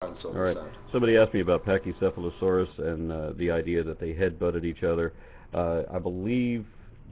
Sort All of right. sound. Somebody asked me about Pachycephalosaurus and the idea that they headbutted each other. I believe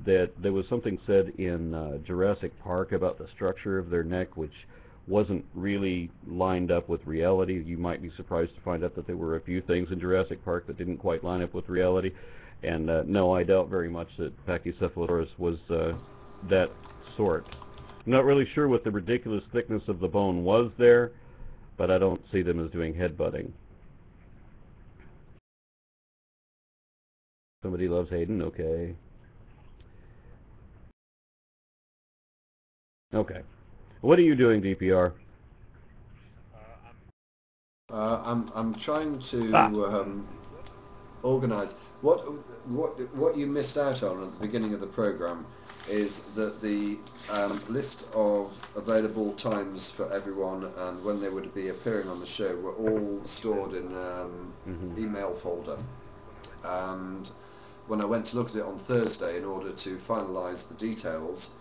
that there was something said in Jurassic Park about the structure of their neck, which wasn't really lined up with reality. You might be surprised to find out that there were a few things in Jurassic Park that didn't quite line up with reality. And no, I doubt very much that Pachycephalosaurus was that sort. I'm not really sure what the ridiculous thickness of the bone was there, but I don't see them as doing headbutting. Somebody loves Hayden, okay. Okay. What are you doing, DPR? I'm trying Ah, to organise. What you missed out on at the beginning of the programme is that the list of available times for everyone and when they would be appearing on the show were all stored in email folder. And when I went to look at it on Thursday in order to finalise the details,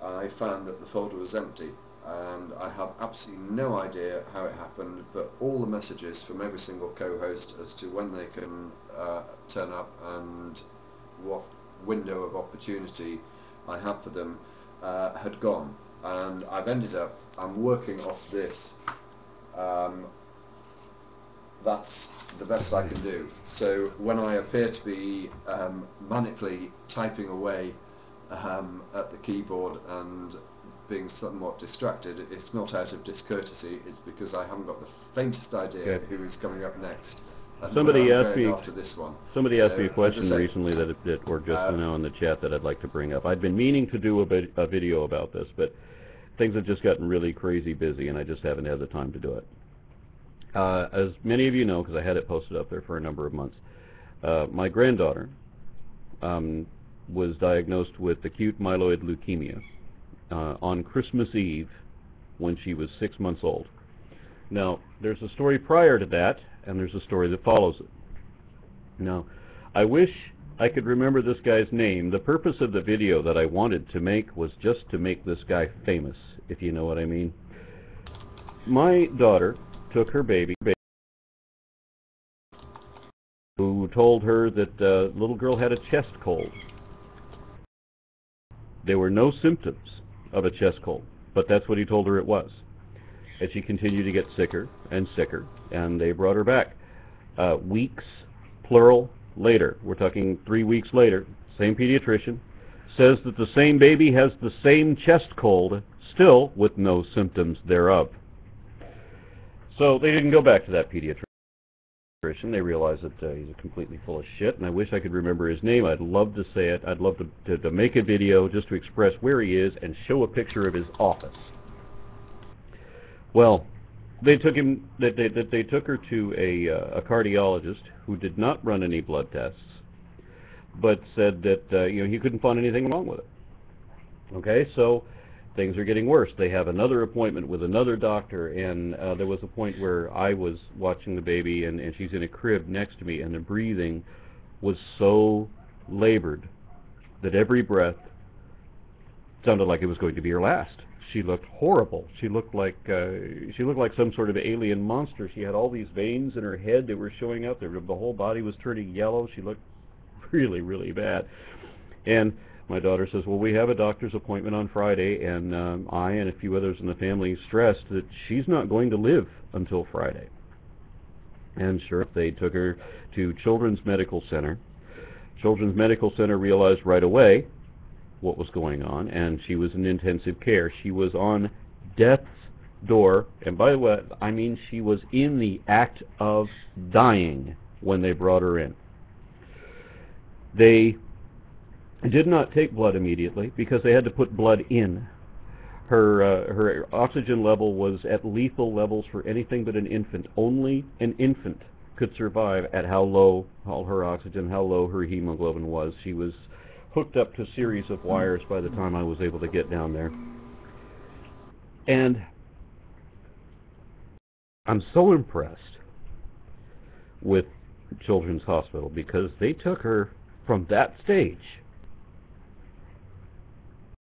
I found that the folder was empty. And I have absolutely no idea how it happened, but all the messages from every single co-host as to when they can turn up and what window of opportunity I have for them had gone. And I'm working off this. That's the best I can do. So when I appear to be manically typing away at the keyboard and being somewhat distracted, it's not out of discourtesy, it's because I haven't got the faintest idea who is coming up next and somebody where I'm asked going me. after this one. Somebody asked me a question say, recently or just now in the chat that I'd like to bring up. I'd been meaning to do a video about this, but things have just gotten really crazy busy, and I just haven't had the time to do it. As many of you know, because I had it posted up there for a number of months, my granddaughter was diagnosed with acute myeloid leukemia on Christmas Eve when she was 6 months old. Now, there's a story prior to that, and there's a story that follows it. Now, I wish I could remember this guy's name. The purpose of the video that I wanted to make was just to make this guy famous, if you know what I mean. My daughter took her baby who told her that the little girl had a chest cold. There were no symptoms of a chest cold, but that's what he told her it was. And she continued to get sicker and sicker, and they brought her back. Weeks, plural, later, we're talking 3 weeks later, same pediatrician, says that the same baby has the same chest cold, still with no symptoms thereof. So they didn't go back to that pediatrician. They realized that he's completely full of shit, and I wish I could remember his name. I'd love to say it. I'd love to make a video just to express where he is and show a picture of his office. Well, they took him. They took her to a cardiologist who did not run any blood tests, but said that he couldn't find anything wrong with it. Okay, so things are getting worse. They have another appointment with another doctor, and there was a point where I was watching the baby, and she's in a crib next to me, and the breathing was so labored that every breath sounded like it was going to be her last. She looked horrible. She looked like some sort of alien monster. She had all these veins in her head that were showing up. The whole body was turning yellow. She looked really, really bad. And my daughter says, well, we have a doctor's appointment on Friday, and I and a few others in the family stressed that she's not going to live until Friday. And sure, they took her to Children's Medical Center. Children's Medical Center realized right away what was going on, and she was in intensive care. She was on death's door, and by the way, I mean she was in the act of dying when they brought her in. They did not take blood immediately because they had to put blood in. Her oxygen level was at lethal levels for anything but an infant. Only an infant could survive at how low her oxygen, how low her hemoglobin was. She was hooked up to a series of wires by the time I was able to get down there. And I'm so impressed with Children's Hospital because they took her from that stage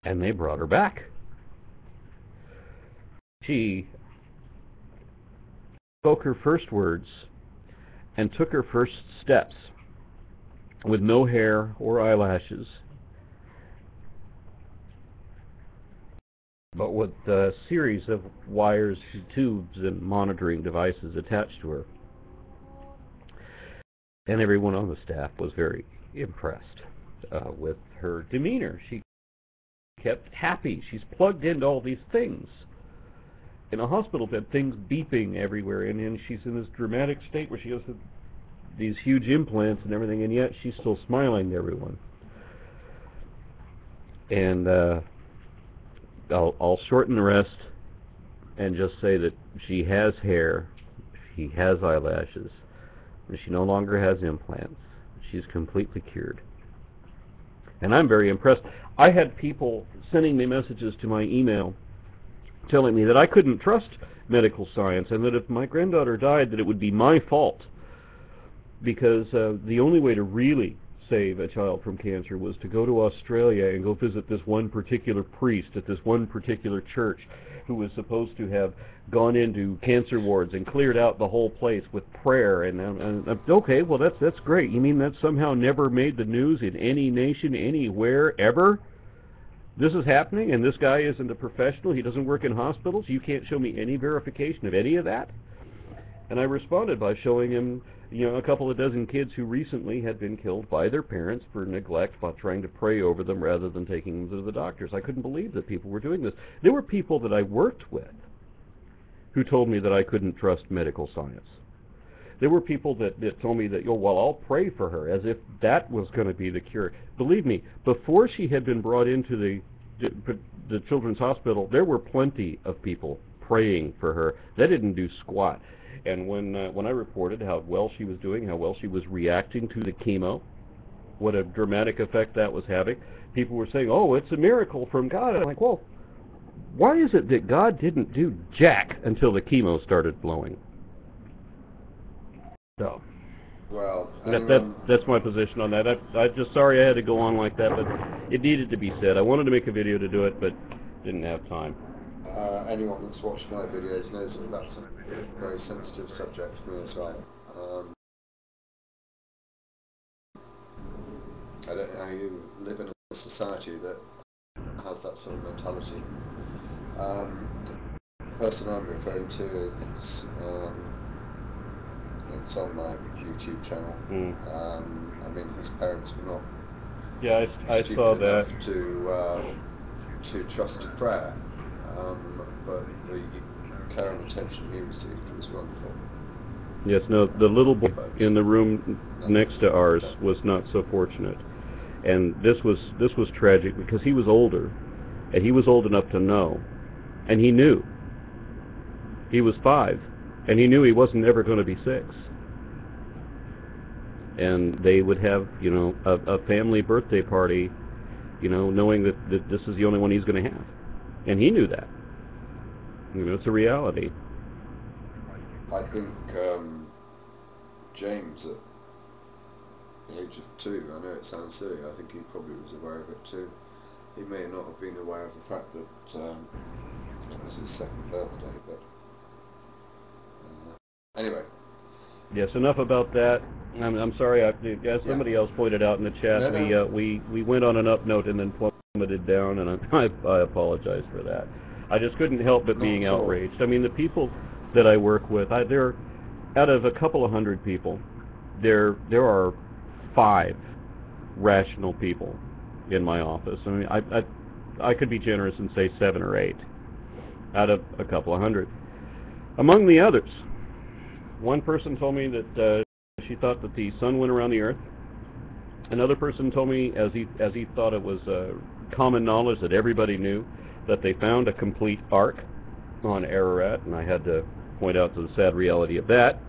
and they brought her back. She spoke her first words and took her first steps with no hair or eyelashes, but with a series of wires, tubes, and monitoring devices attached to her. And everyone on the staff was very impressed with her demeanor. She kept happy. She's plugged into all these things. In a hospital bed, things beeping everywhere, and then she's in this dramatic state where she has these huge implants and everything, and yet she's still smiling to everyone. And I'll shorten the rest and just say that she has hair, she has eyelashes, and she no longer has implants. She's completely cured. And I'm very impressed. I had people sending me messages to my email telling me that I couldn't trust medical science, and that if my granddaughter died, that it would be my fault, because the only way to really save a child from cancer was to go to Australia and go visit this one particular priest at this one particular church who was supposed to have gone into cancer wards and cleared out the whole place with prayer. And okay, well that's great. You mean that somehow never made the news in any nation, anywhere, ever? This is happening, and this guy isn't a professional. He doesn't work in hospitals. You can't show me any verification of any of that? And I responded by showing him, a couple of dozen kids who recently had been killed by their parents for neglect, by trying to pray over them rather than taking them to the doctors. I couldn't believe that people were doing this. There were people that I worked with who told me that I couldn't trust medical science. There were people that told me that, well, I'll pray for her, as if that was going to be the cure. Believe me, before she had been brought into the children's hospital, there were plenty of people praying for her. They didn't do squat. And when I reported how well she was doing, how well she was reacting to the chemo, what a dramatic effect that was having, people were saying, oh, it's a miracle from God. I'm like, well, why is it that God didn't do jack until the chemo started blowing? So, well, that's my position on that. I'm just sorry I had to go on like that, but it needed to be said. I wanted to make a video to do it, but didn't have time. Anyone that's watched my videos knows that that's a very sensitive subject for me as well. I don't know how you live in a society that has that sort of mentality. The person I'm referring to is it's on my YouTube channel. I mean, his parents were not. Yeah, I saw that. To trust a prayer, but the care and attention he received was wonderful. Yes, no, the little boy in the room next to ours was not so fortunate, and this was tragic because he was older, and he was old enough to know, and he knew. He was 5. And he knew he wasn't ever going to be 6. And they would have, a family birthday party, knowing that this is the only one he's going to have. And he knew that. It's a reality. I think James, at the age of 2, I know it sounds silly, I think he probably was aware of it too. He may not have been aware of the fact that it was his 2nd birthday, but anyway. Yes, enough about that. I'm sorry, as somebody else pointed out in the chat, we went on an up note and then plummeted down, and I apologize for that. I just couldn't help but being outraged. I mean, the people that I work with, there, out of a couple of hundred people, there are 5 rational people in my office. I mean, I could be generous and say 7 or 8 out of a couple of hundred. Among the others, one person told me that she thought that the sun went around the earth. Another person told me, as he thought it was common knowledge that everybody knew, that they found a complete arc on Ararat, and I had to point out to the sad reality of that.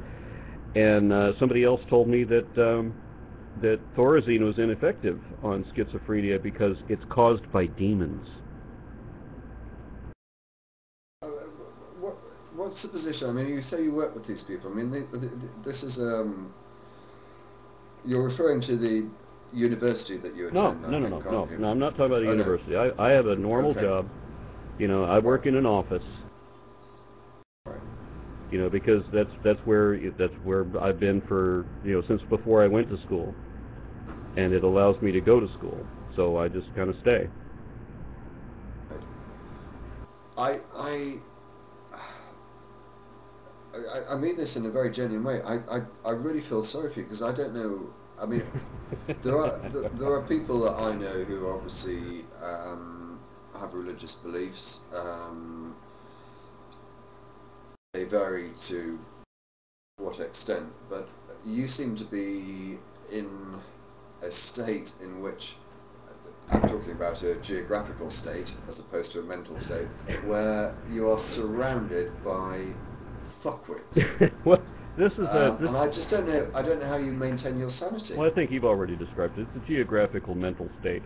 And somebody else told me that that Thorazine was ineffective on schizophrenia because it's caused by demons. What's the position? I mean, you say you work with these people. I mean, this is you're referring to the university that you attend. No, I'm not talking about the university. No. I have a normal job. I work in an office. Right. You know, because that's where I've been for, you know, since before I went to school, and it allows me to go to school, so I just kind of stay. I mean this in a very genuine way. I really feel sorry for you, because I don't know. I mean, there are people that I know who obviously have religious beliefs. They vary to what extent, but you seem to be in a state in which, I'm talking about a geographical state as opposed to a mental state, where you are surrounded by fuckwits. Well, this is and I just don't know. I don't know how you maintain your sanity. well, I think you've already described it. It's a geographical mental state.